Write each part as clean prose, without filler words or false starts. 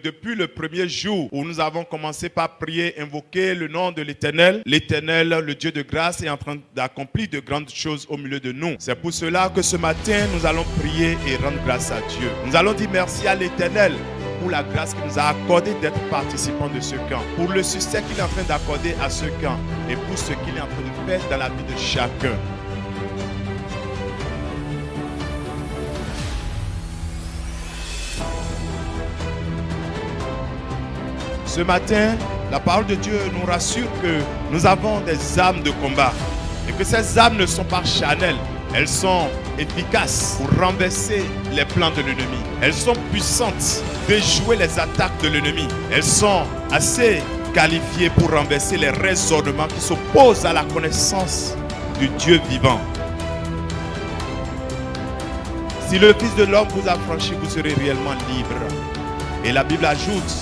depuis le premier jour où nous avons commencé par prier, invoquer le nom de l'Éternel, l'Éternel, le Dieu de grâce, est en train d'accomplir de grandes choses au milieu de nous. C'est pour cela que ce matin, nous allons prier et rendre grâce à Dieu. Nous allons dire merci à l'Éternel pour la grâce qu'il nous a accordé d'être participants de ce camp, pour le succès qu'il est en train d'accorder à ce camp et pour ce qu'il est en train de faire dans la vie de chacun. Ce matin, la parole de Dieu nous rassure que nous avons des armes de combat et que ces armes ne sont pas charnelles. Elles sont efficaces pour renverser les plans de l'ennemi. Elles sont puissantes de jouer les attaques de l'ennemi. Elles sont assez qualifiées pour renverser les raisonnements qui s'opposent à la connaissance du Dieu vivant. Si le Fils de l'homme vous a franchi, vous serez réellement libre. Et la Bible ajoute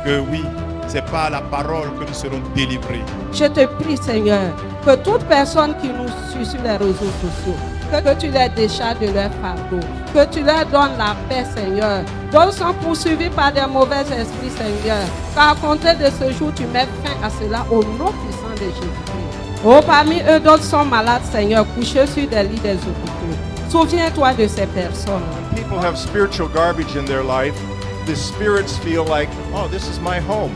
que oui, c'est par la parole que nous serons délivrés. Je te prie, Seigneur, que toute personne qui nous suit sur les réseaux sociaux, que tu les décharges de leur fardeau, que tu leur donnes la paix, Seigneur. D'autres sont poursuivis par des mauvais esprits, Seigneur. Car à compter de ce jour, tu mets fin à cela au nom puissant de Jésus-Christ. Oh, parmi eux, d'autres sont malades, Seigneur, couchés sur des lits des hôpitaux. Souviens-toi de ces personnes. People have spiritual garbage in their life. The spirits feel like, oh, this is my home.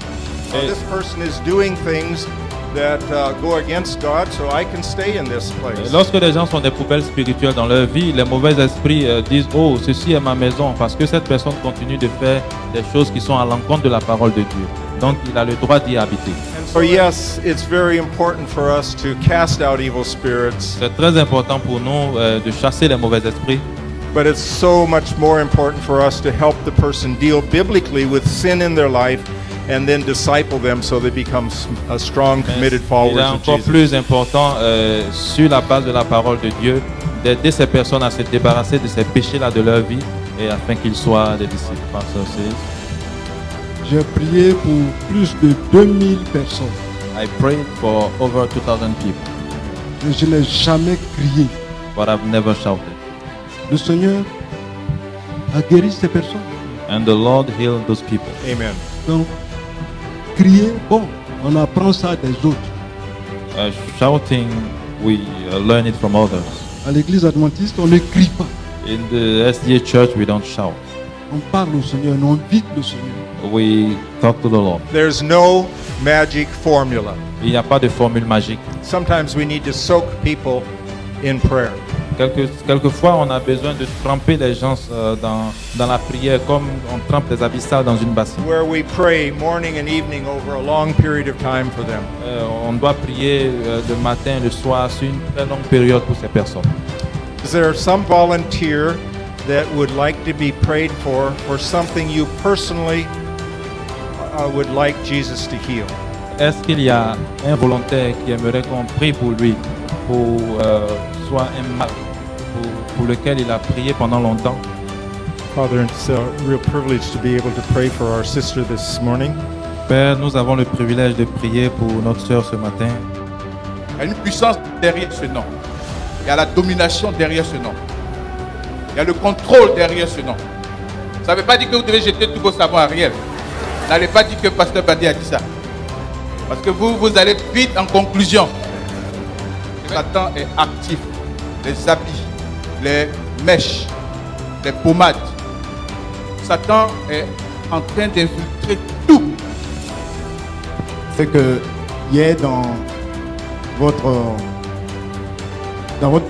Oh, this person is doing things that go against God, so I can stay in this place. Lorsque les gens sont des poubelles spirituelles dans leur vie, les mauvais esprits disent, oh, ceci est ma maison, parce que cette personne continue de faire des choses qui sont à l'encontre de la parole de Dieu. Donc, il a le droit d'y habiter. And so, yes, it's very important for us to cast out evil spirits. C'est très important pour nous de chasser les mauvais esprits. But it's so much more important for us to help the person deal biblically with sin in their life and then disciple them so they become a strong, committed Il followers est of encore Jesus. plus important, sur la base de la parole de Dieu, d'aider ces personnes à se débarrasser de ces péchés-là de leur vie et afin qu'ils soient des disciples. J'ai prié pour plus de 2000 personnes. I prayed for over 2,000 people, Et je n'ai jamais crié. but I've never shouted. Le Seigneur a guéri ces personnes. And the Lord healed those people. Amen. Donc, crier, bon, on apprend ça des autres. Shouting, we learn it from others. À l'église adventiste, on ne crie pas. In the SDA church, we don't shout. On parle au Seigneur, on invite le Seigneur. We talk to the Lord. There's no magic formula. Il n'y a pas de formule magique. Sometimes we need to soak people in prayer. Quelquefois, on a besoin de tremper les gens dans la prière comme on trempe des habits sales dans une bassine. Where we pray morning and evening over a long period of time for them. On doit prier le matin, le soir, sur une très longue période pour ces personnes. Is there some volunteer that would like to be prayed for something you personally would like Jesus to heal? Est-ce qu'il y a un volontaire qui aimerait qu'on prie pour lui, pour soit un mal pour lequel il a prié pendant longtemps? Father, it's a real privilege to be able to pray for our sister this morning. Père, nous avons le privilège de prier pour notre sœur ce matin. Il y a une puissance derrière ce nom. Il y a la domination derrière ce nom. Il y a le contrôle derrière ce nom. Ça ne veut pas dire que vous devez jeter tous vos savons à Ariel. N'allez pas dire que Pasteur Badi a dit ça. Parce que vous allez vite en conclusion. Satan est actif. Les habits, les mèches, les pommades. Satan est en train d'infiltrer tout. C'est que hier dans votre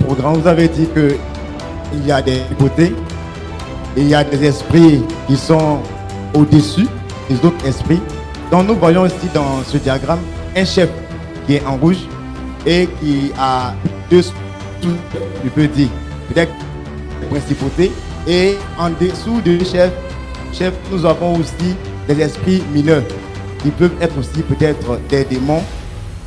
programme, vous avez dit que il y a des côtés et il y a des esprits qui sont au-dessus des autres esprits. Donc nous voyons aussi dans ce diagramme un chef qui est en rouge et qui a deux sous, je peux dire, peut-être principautés. Et en dessous du chef, nous avons aussi des esprits mineurs qui peuvent être aussi peut-être des démons.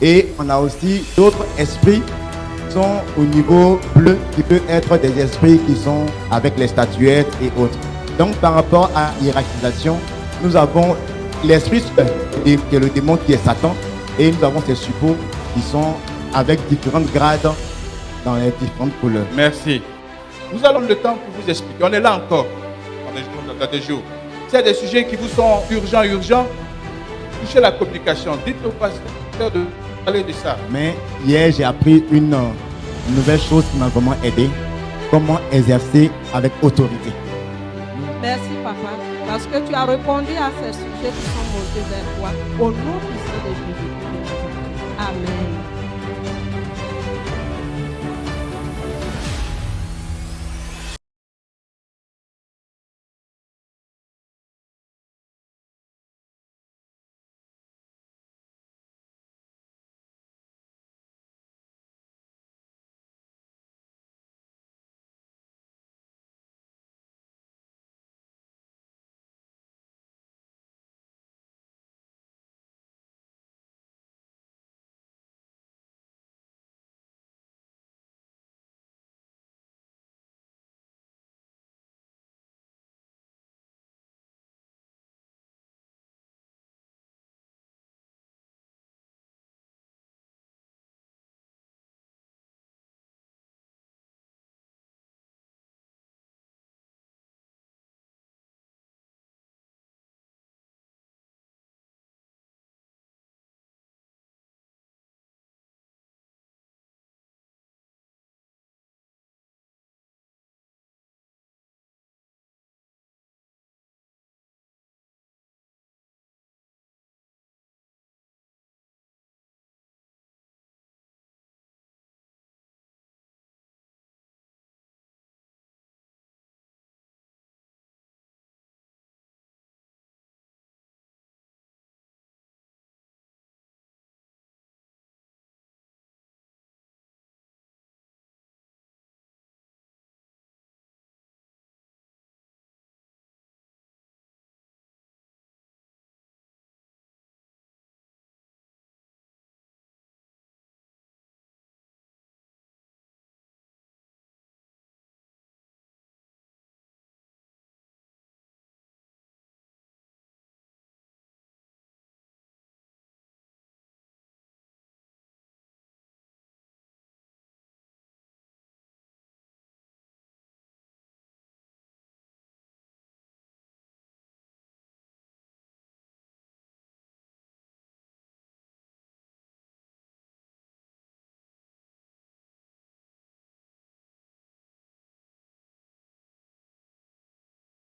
Et on a aussi d'autres esprits qui sont au niveau bleu, qui peuvent être des esprits qui sont avec les statuettes et autres. Donc par rapport à hiérarchisation, nous avons l'esprit qui est le démon qui est Satan, et nous avons ces suppôts qui sont avec différentes grades dans les différentes couleurs. Merci. Nous allons le temps pour vous expliquer. On est là encore dans des jours. S'il y a des sujets qui vous sont urgents, touchez la communication. Dites au pasteur de parler de ça. Mais hier, j'ai appris une nouvelle chose qui m'a vraiment aidé. Comment exercer avec autorité. Merci, papa, parce que tu as répondu à ces sujets qui sont montés vers toi. Au nom puissant de Jésus. Amen.